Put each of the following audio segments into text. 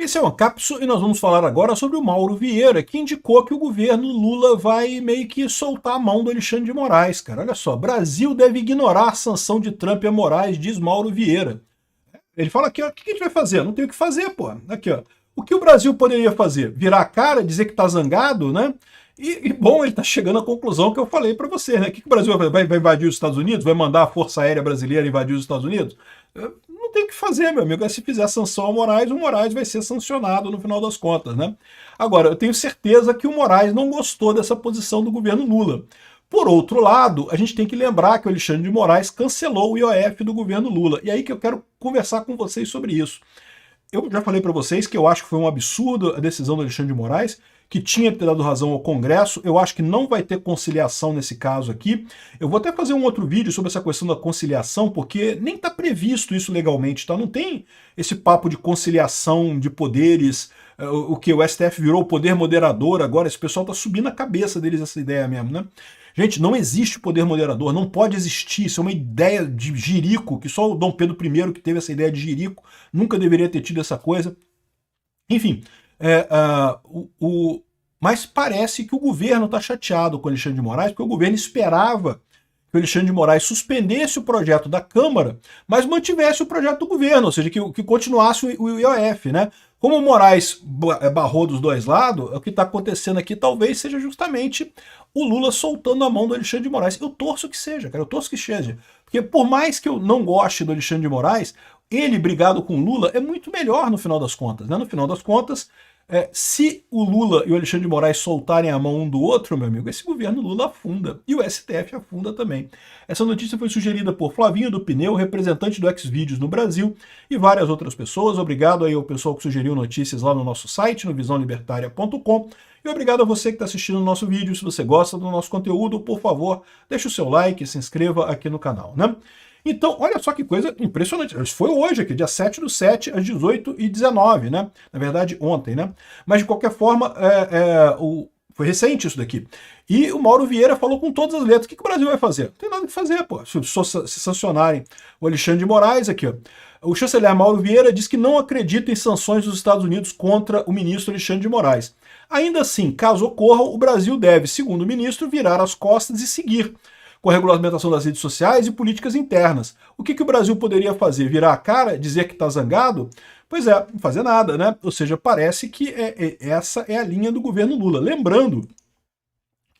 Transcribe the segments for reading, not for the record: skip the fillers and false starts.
Esse é o Ancapso e nós vamos falar agora sobre o Mauro Vieira, que indicou que o governo Lula vai meio que soltar a mão do Alexandre de Moraes, cara. Olha só, Brasil deve ignorar a sanção de Trump a Moraes, diz Mauro Vieira. Ele fala aqui, ó, o que a gente vai fazer? Não tem o que fazer, pô. Aqui, ó. O que o Brasil poderia fazer? Virar a cara, dizer que tá zangado, né? Bom, ele tá chegando à conclusão que eu falei para você, né? O que o Brasil vai invadir os Estados Unidos? Vai mandar a Força Aérea Brasileira invadir os Estados Unidos? Não tem o que fazer, meu amigo. Se fizer sanção ao Moraes, o Moraes vai ser sancionado no final das contas, né? Agora, eu tenho certeza que o Moraes não gostou dessa posição do governo Lula. Por outro lado, a gente tem que lembrar que o Alexandre de Moraes cancelou o IOF do governo Lula. E aí que eu quero conversar com vocês sobre isso. Eu já falei para vocês que eu acho que foi um absurdo a decisão do Alexandre de Moraes, que tinha que ter dado razão ao Congresso. Eu acho que não vai ter conciliação nesse caso aqui. Eu vou até fazer um outro vídeo sobre essa questão da conciliação, porque nem está previsto isso legalmente, tá? Não tem esse papo de conciliação de poderes, o que o STF virou o poder moderador agora. Esse pessoal está subindo a cabeça deles essa ideia mesmo, né? Gente, não existe poder moderador, não pode existir, isso é uma ideia de jirico, que só o Dom Pedro I que teve essa ideia de jirico, nunca deveria ter tido essa coisa. Enfim, mas parece que o governo está chateado com o Alexandre de Moraes, porque o governo esperava que o Alexandre de Moraes suspendesse o projeto da Câmara, mas mantivesse o projeto do governo, ou seja, que continuasse o IOF, né? Como o Moraes barrou dos dois lados, o que está acontecendo aqui talvez seja justamente o Lula soltando a mão do Alexandre de Moraes. Eu torço que seja, cara, eu torço que seja. Porque por mais que eu não goste do Alexandre de Moraes, ele brigado com o Lula é muito melhor no final das contas, né? No final das contas, se o Lula e o Alexandre de Moraes soltarem a mão um do outro, meu amigo, esse governo Lula afunda. E o STF afunda também. Essa notícia foi sugerida por Flavinho do Pneu, representante do Xvideos no Brasil, e várias outras pessoas. Obrigado aí ao pessoal que sugeriu notícias lá no nosso site, no visãolibertaria.com. E obrigado a você que está assistindo o nosso vídeo. Se você gosta do nosso conteúdo, por favor, deixe o seu like e se inscreva aqui no canal, né? Então, olha só que coisa impressionante. Isso foi hoje aqui, dia 7/7, às 18h19, né? Na verdade, ontem, né? Mas, de qualquer forma, foi recente isso daqui. E o Mauro Vieira falou com todas as letras. O que o Brasil vai fazer? Não tem nada que fazer, pô. Se sancionarem o Alexandre de Moraes aqui, ó. O chanceler Mauro Vieira diz que não acredita em sanções dos Estados Unidos contra o ministro Alexandre de Moraes. Ainda assim, caso ocorra, o Brasil deve, segundo o ministro, virar as costas e seguir com a regulamentação das redes sociais e políticas internas. O que o Brasil poderia fazer? Virar a cara? Dizer que está zangado? Pois é, não fazer nada, né? Ou seja, parece que essa é a linha do governo Lula. Lembrando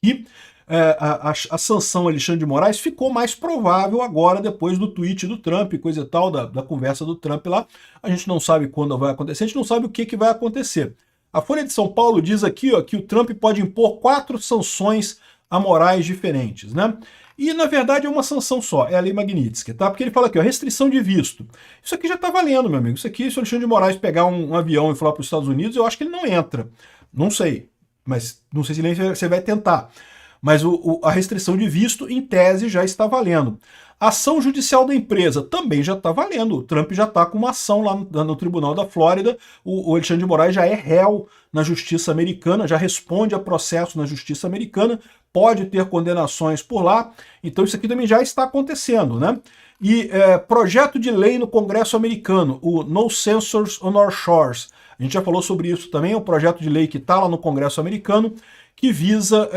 que a sanção Alexandre de Moraes ficou mais provável agora, depois do tweet do Trump, coisa e tal, da conversa do Trump lá. A gente não sabe quando vai acontecer, a gente não sabe o que vai acontecer. A Folha de São Paulo diz aqui, ó, que o Trump pode impor 4 sanções a Moraes diferentes, né? E, na verdade, é uma sanção só, é a Lei Magnitsky, tá? Porque ele fala aqui, ó, restrição de visto. Isso aqui já tá valendo, meu amigo. Isso aqui, se o Alexandre de Moraes pegar um avião e falar para os Estados Unidos, eu acho que ele não entra. Não sei, mas não sei se nem você vai tentar. Mas a restrição de visto, em tese, já está valendo. A ação judicial da empresa também já está valendo. O Trump já está com uma ação lá no Tribunal da Flórida. O Alexandre de Moraes já é réu na Justiça Americana, já responde a processo na Justiça Americana, pode ter condenações por lá. Então isso aqui também já está acontecendo, né? E projeto de lei no Congresso americano, o No Censors on Our Shores. A gente já falou sobre isso também, é um projeto de lei que está lá no Congresso americano, que visa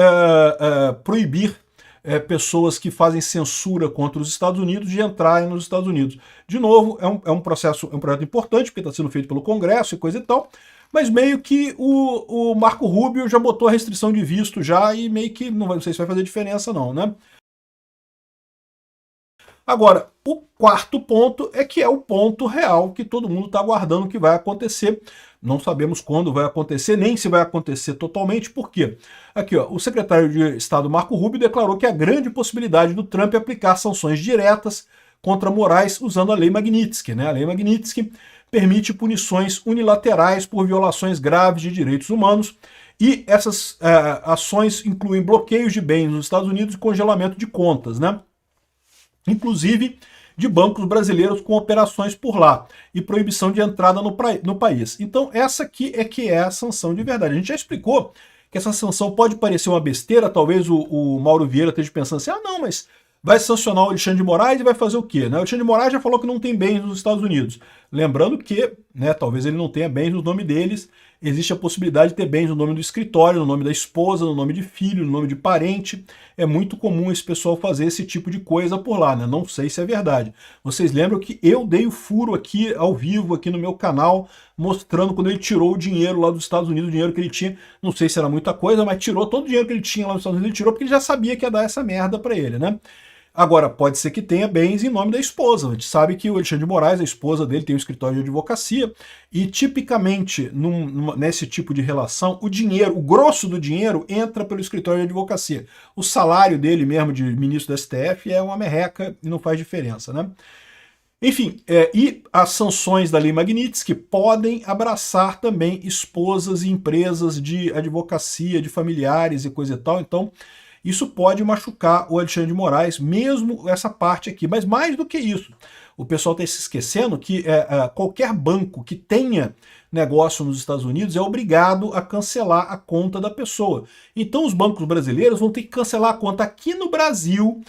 proibir pessoas que fazem censura contra os Estados Unidos de entrarem nos Estados Unidos. De novo, é um projeto importante, porque está sendo feito pelo Congresso e coisa e tal, mas meio que o Marco Rubio já botou a restrição de visto já e meio que, não sei se vai fazer diferença não, né? Agora, o quarto ponto é o ponto real que todo mundo está aguardando que vai acontecer. Não sabemos quando vai acontecer, nem se vai acontecer totalmente. Por quê? Aqui, ó, o secretário de Estado Marco Rubio declarou que há grande possibilidade do Trump aplicar sanções diretas contra Moraes usando a Lei Magnitsky, né? A Lei Magnitsky permite punições unilaterais por violações graves de direitos humanos e essas ações incluem bloqueios de bens nos Estados Unidos e congelamento de contas, né? Inclusive de bancos brasileiros com operações por lá, e proibição de entrada no país. Então essa aqui é a sanção de verdade. A gente já explicou que essa sanção pode parecer uma besteira, talvez o Mauro Vieira esteja pensando assim, não, mas vai sancionar o Alexandre de Moraes e vai fazer o quê? Né? O Alexandre de Moraes já falou que não tem bens nos Estados Unidos. Lembrando que, né, talvez ele não tenha bens no nome deles, existe a possibilidade de ter bens no nome do escritório, no nome da esposa, no nome de filho, no nome de parente. É muito comum esse pessoal fazer esse tipo de coisa por lá, né? Não sei se é verdade. Vocês lembram que eu dei o furo aqui ao vivo, aqui no meu canal, mostrando quando ele tirou o dinheiro lá dos Estados Unidos, o dinheiro que ele tinha, não sei se era muita coisa, mas tirou todo o dinheiro que ele tinha lá nos Estados Unidos, ele tirou porque ele já sabia que ia dar essa merda pra ele, né? Agora, pode ser que tenha bens em nome da esposa. A gente sabe que o Alexandre de Moraes, a esposa dele, tem um escritório de advocacia e, tipicamente, nesse tipo de relação, o dinheiro, o grosso do dinheiro, entra pelo escritório de advocacia. O salário dele mesmo, de ministro do STF, é uma merreca e não faz diferença, né? Enfim, e as sanções da Lei Magnitsky podem abraçar também esposas e empresas de advocacia, de familiares e coisa e tal. Então, isso pode machucar o Alexandre de Moraes, mesmo essa parte aqui. Mas mais do que isso, o pessoal está se esquecendo que qualquer banco que tenha negócio nos Estados Unidos é obrigado a cancelar a conta da pessoa. Então os bancos brasileiros vão ter que cancelar a conta aqui no Brasil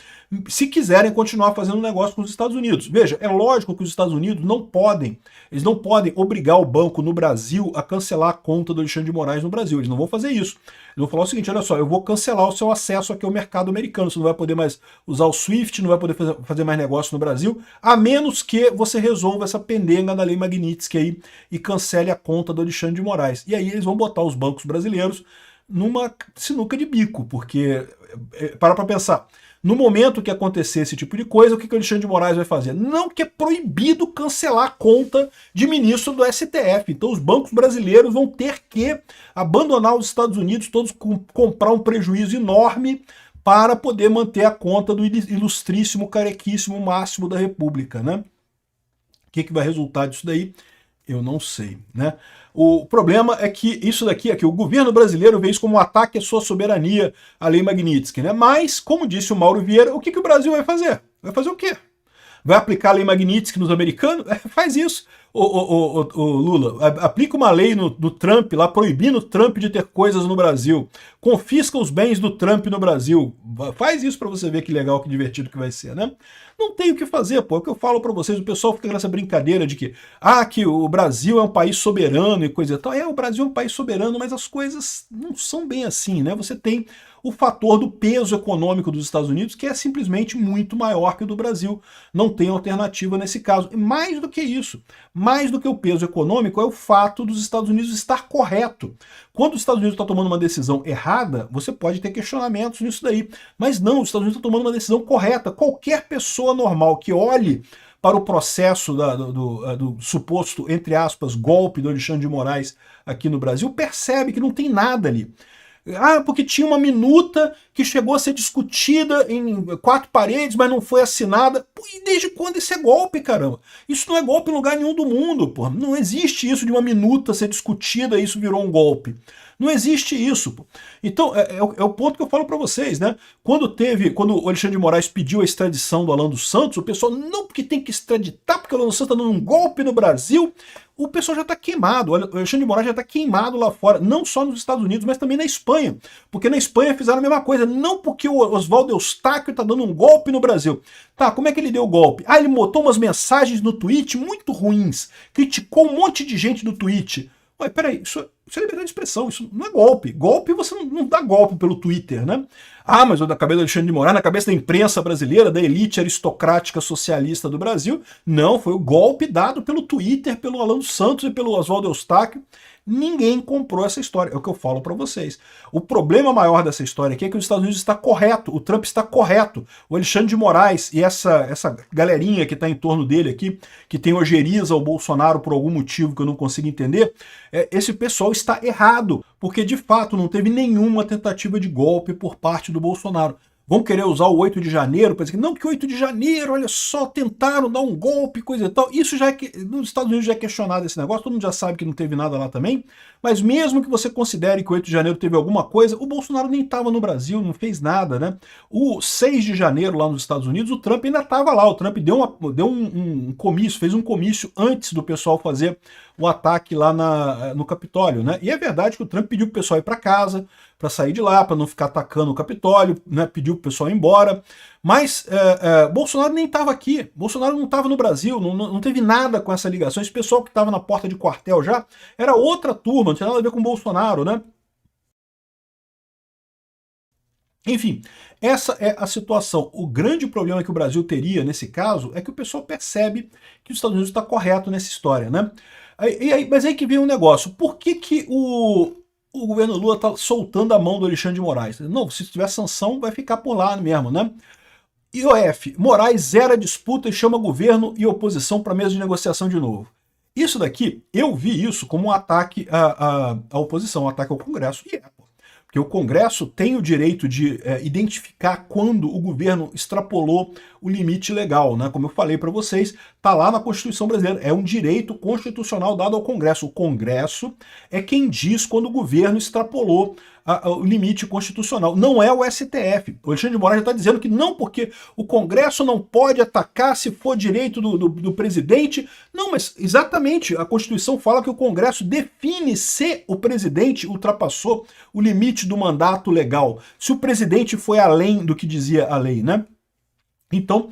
se quiserem continuar fazendo negócio com os Estados Unidos. Veja, é lógico que os Estados Unidos eles não podem obrigar o banco no Brasil a cancelar a conta do Alexandre de Moraes no Brasil. Eles não vão fazer isso. Eles vão falar o seguinte, olha só, eu vou cancelar o seu acesso aqui ao mercado americano. Você não vai poder mais usar o SWIFT, não vai poder fazer mais negócio no Brasil, a menos que você resolva essa pendenga da Lei Magnitsky aí e cancele a conta do Alexandre de Moraes. E aí eles vão botar os bancos brasileiros numa sinuca de bico, porque, para pensar, no momento que acontecer esse tipo de coisa, o que o Alexandre de Moraes vai fazer? Não, que é proibido cancelar a conta de ministro do STF. Então os bancos brasileiros vão ter que abandonar os Estados Unidos, todos comprar um prejuízo enorme para poder manter a conta do ilustríssimo, carequíssimo Máximo da República, né? O que vai resultar disso daí? Eu não sei, né? O problema é que isso daqui é que o governo brasileiro vê isso como um ataque à sua soberania, à Lei Magnitsky, né? Mas, como disse o Mauro Vieira, o que o Brasil vai fazer? Vai fazer o quê? Vai aplicar a Lei Magnitsky nos americanos? Faz isso. O Lula, aplica uma lei no Trump lá, proibindo o Trump de ter coisas no Brasil. Confisca os bens do Trump no Brasil. Faz isso para você ver que legal, que divertido que vai ser, né? Não tem o que fazer, pô. É o que eu falo para vocês. O pessoal fica nessa brincadeira de que o Brasil é um país soberano e coisa e tal. O Brasil é um país soberano, mas as coisas não são bem assim, né? Você tem o fator do peso econômico dos Estados Unidos, que é simplesmente muito maior que o do Brasil. Não tem alternativa nesse caso. E mais do que isso, mais do que o peso econômico, é o fato dos Estados Unidos estar correto. Quando os Estados Unidos está tomando uma decisão errada, você pode ter questionamentos nisso daí. Mas não, os Estados Unidos estão tomando uma decisão correta. Qualquer pessoa normal que olhe para o processo do suposto, entre aspas, golpe do Alexandre de Moraes aqui no Brasil, percebe que não tem nada ali. Porque tinha uma minuta que chegou a ser discutida em 4 paredes, mas não foi assinada. Pô, e desde quando isso é golpe, caramba? Isso não é golpe em lugar nenhum do mundo, pô. Não existe isso de uma minuta ser discutida e isso virou um golpe. Não existe isso, pô. Então, é o ponto que eu falo para vocês, né? Quando o Alexandre de Moraes pediu a extradição do Alan dos Santos, o pessoal, não, porque tem que extraditar, porque o Alan dos Santos está dando um golpe no Brasil. O pessoal já está queimado, o Alexandre de Moraes já está queimado lá fora, não só nos Estados Unidos, mas também na Espanha. Porque na Espanha fizeram a mesma coisa, não porque o Oswaldo Eustáquio está dando um golpe no Brasil. Tá, como é que ele deu o golpe? Ele botou umas mensagens no tweet muito ruins, criticou um monte de gente no tweet. Ué, peraí, isso é liberdade de expressão, isso não é golpe. Golpe você não dá golpe pelo Twitter, né? Mas na cabeça do Alexandre de Moraes, na cabeça da imprensa brasileira, da elite aristocrática socialista do Brasil, não, foi o golpe dado pelo Twitter, pelo Alan dos Santos e pelo Oswaldo Eustáquio. Ninguém comprou essa história, é o que eu falo para vocês. O problema maior dessa história aqui é que os Estados Unidos está correto, o Trump está correto. O Alexandre de Moraes e essa galerinha que está em torno dele aqui, que tem ojeriza ao Bolsonaro por algum motivo que eu não consigo entender, esse pessoal está errado, porque de fato não teve nenhuma tentativa de golpe por parte do Bolsonaro. Vão querer usar o 8 de janeiro para dizer que não, que 8 de janeiro, olha só, tentaram dar um golpe, coisa e tal. Isso já nos Estados Unidos já é questionado esse negócio, todo mundo já sabe que não teve nada lá também, mas mesmo que você considere que o 8 de janeiro teve alguma coisa, o Bolsonaro nem estava no Brasil, não fez nada, né? O 6 de janeiro lá nos Estados Unidos, o Trump ainda estava lá, o Trump deu um comício, fez um comício antes do pessoal fazer o ataque lá no Capitólio, né? E é verdade que o Trump pediu pro pessoal ir para casa, para sair de lá, para não ficar atacando o Capitólio, né? Pediu pro pessoal ir embora. Mas Bolsonaro nem estava aqui, Bolsonaro não estava no Brasil, não teve nada com essa ligação. Esse pessoal que estava na porta de quartel já era outra turma, não tinha nada a ver com o Bolsonaro, né? Enfim, essa é a situação. O grande problema que o Brasil teria nesse caso é que o pessoal percebe que os Estados Unidos está correto nessa história, né? Mas aí que vem um negócio. Por que o governo Lula está soltando a mão do Alexandre de Moraes? Não, se tiver sanção, vai ficar por lá mesmo, né? IOF, Moraes zera a disputa e chama governo e oposição para a mesa de negociação de novo. Isso daqui, eu vi isso como um ataque à oposição, um ataque ao Congresso. E porque o Congresso tem o direito de identificar quando o governo extrapolou o limite legal, né? Como eu falei para vocês, está lá na Constituição brasileira. É um direito constitucional dado ao Congresso. O Congresso é quem diz quando o governo extrapolou o limite constitucional. Não é o STF. O Alexandre de Moraes já está dizendo que não, porque o Congresso não pode atacar se for direito do presidente. Não, mas exatamente, a Constituição fala que o Congresso define se o presidente ultrapassou o limite do mandato legal, se o presidente foi além do que dizia a lei, né? Então,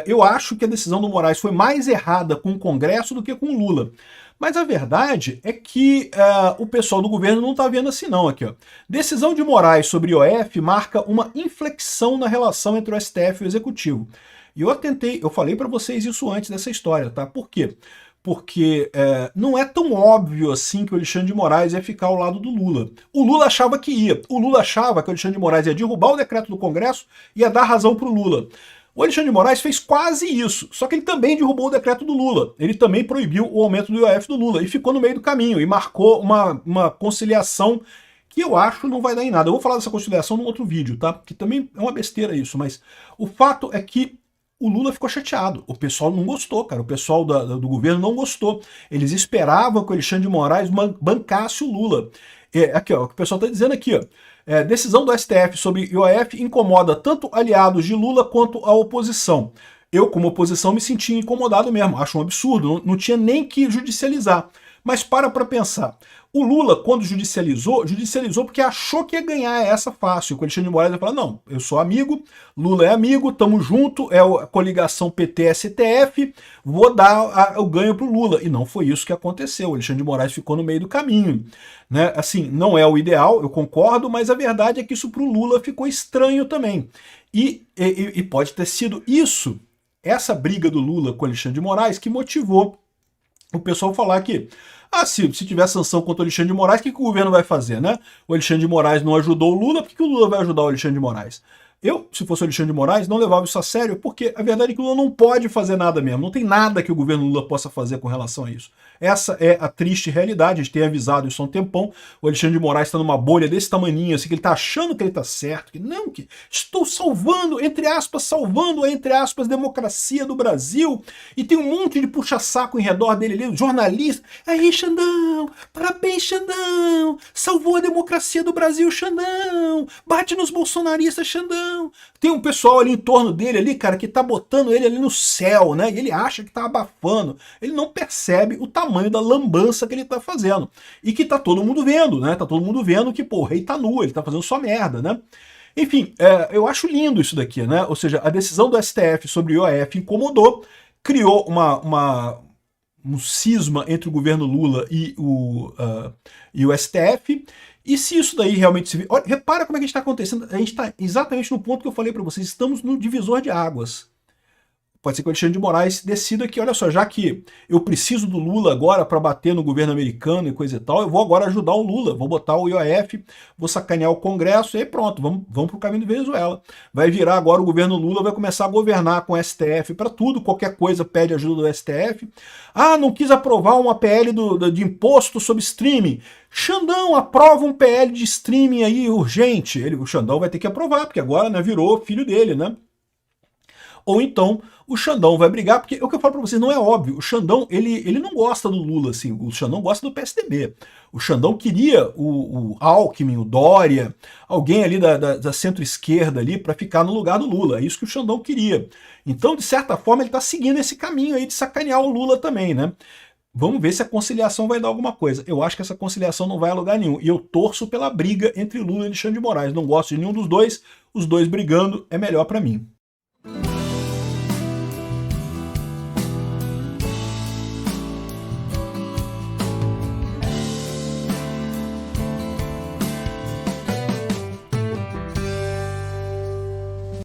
eu acho que a decisão do Moraes foi mais errada com o Congresso do que com o Lula. Mas a verdade é que o pessoal do governo não está vendo assim não. Aqui, ó. Decisão de Moraes sobre IOF marca uma inflexão na relação entre o STF e o Executivo. E eu falei para vocês isso antes dessa história, tá? Por quê? Porque não é tão óbvio assim que o Alexandre de Moraes ia ficar ao lado do Lula. O Lula achava que ia. O Lula achava que o Alexandre de Moraes ia derrubar o decreto do Congresso e ia dar razão para o Lula. O Alexandre de Moraes fez quase isso, só que ele também derrubou o decreto do Lula. Ele também proibiu o aumento do IOF do Lula e ficou no meio do caminho e marcou uma conciliação que eu acho não vai dar em nada. Eu vou falar dessa conciliação num outro vídeo, tá? Que também é uma besteira isso, mas o fato é que o Lula ficou chateado. O pessoal não gostou, cara. O pessoal do governo não gostou. Eles esperavam que o Alexandre de Moraes bancasse o Lula. Aqui, ó, o que o pessoal está dizendo aqui, ó. Decisão do STF sobre IOF incomoda tanto aliados de Lula quanto a oposição. Eu, como oposição, me senti incomodado mesmo. Acho um absurdo. Não tinha nem que judicializar. Mas para pensar. O Lula, quando judicializou porque achou que ia ganhar essa fácil. O Alexandre de Moraes vai falar, não, eu sou amigo, Lula é amigo, tamo junto, é a coligação PT-STF, vou dar o ganho pro Lula. E não foi isso que aconteceu. O Alexandre de Moraes ficou no meio do caminho. Né? Assim, não é o ideal, eu concordo, mas a verdade é que isso pro Lula ficou estranho também. E pode ter sido isso, essa briga do Lula com o Alexandre de Moraes, que motivou o pessoal falar que se tiver sanção contra o Alexandre de Moraes, o que o governo vai fazer, né? O Alexandre de Moraes não ajudou o Lula, por que o Lula vai ajudar o Alexandre de Moraes? Eu, se fosse o Alexandre de Moraes, não levava isso a sério, porque a verdade é que o Lula não pode fazer nada mesmo. Não tem nada que o governo Lula possa fazer com relação a isso. Essa é a triste realidade, a gente tem avisado isso há um tempão. O Alexandre de Moraes está numa bolha desse tamaninho, assim, que ele está achando que ele está certo, que não, que estou salvando, entre aspas, a democracia do Brasil, e tem um monte de puxa-saco em redor dele ali, jornalista. Aí, Xandão, parabéns, Xandão, salvou a democracia do Brasil, Xandão, bate nos bolsonaristas, Xandão. Tem um pessoal ali em torno dele ali, cara, que tá botando ele ali no céu, né? E ele acha que tá abafando. Ele não percebe o tamanho da lambança que ele tá fazendo. E que tá todo mundo vendo, né? Tá todo mundo vendo que, pô, o rei tá nu, ele tá fazendo só merda, né? Enfim, eu acho lindo isso daqui, né? Ou seja, a decisão do STF sobre o IOF incomodou, criou um cisma entre o governo Lula e o STF. E se isso daí realmente se... Olha, repara como é que está acontecendo. A gente está exatamente no ponto que eu falei para vocês. Estamos no divisor de águas. Pode ser que o Alexandre de Moraes decida que, olha só, já que eu preciso do Lula agora para bater no governo americano e coisa e tal, eu vou agora ajudar o Lula, vou botar o IOF, vou sacanear o Congresso e aí pronto, vamos para o caminho da Venezuela. Vai virar agora o governo Lula, vai começar a governar com o STF para tudo, qualquer coisa pede ajuda do STF. Não quis aprovar uma PL de imposto sobre streaming. Xandão, aprova um PL de streaming aí urgente. O Xandão vai ter que aprovar, porque agora, né, virou filho dele, né? Ou então o Xandão vai brigar, porque o que eu falo para vocês não é óbvio. O Xandão, ele não gosta do Lula, assim. O Xandão gosta do PSDB. O Xandão queria o Alckmin, o Dória, alguém ali da centro-esquerda ali para ficar no lugar do Lula. É isso que o Xandão queria. Então, de certa forma, ele está seguindo esse caminho aí de sacanear o Lula também, né? Vamos ver se a conciliação vai dar alguma coisa. Eu acho que essa conciliação não vai a lugar nenhum. E eu torço pela briga entre Lula e Alexandre de Moraes. Não gosto de nenhum dos dois. Os dois brigando é melhor para mim.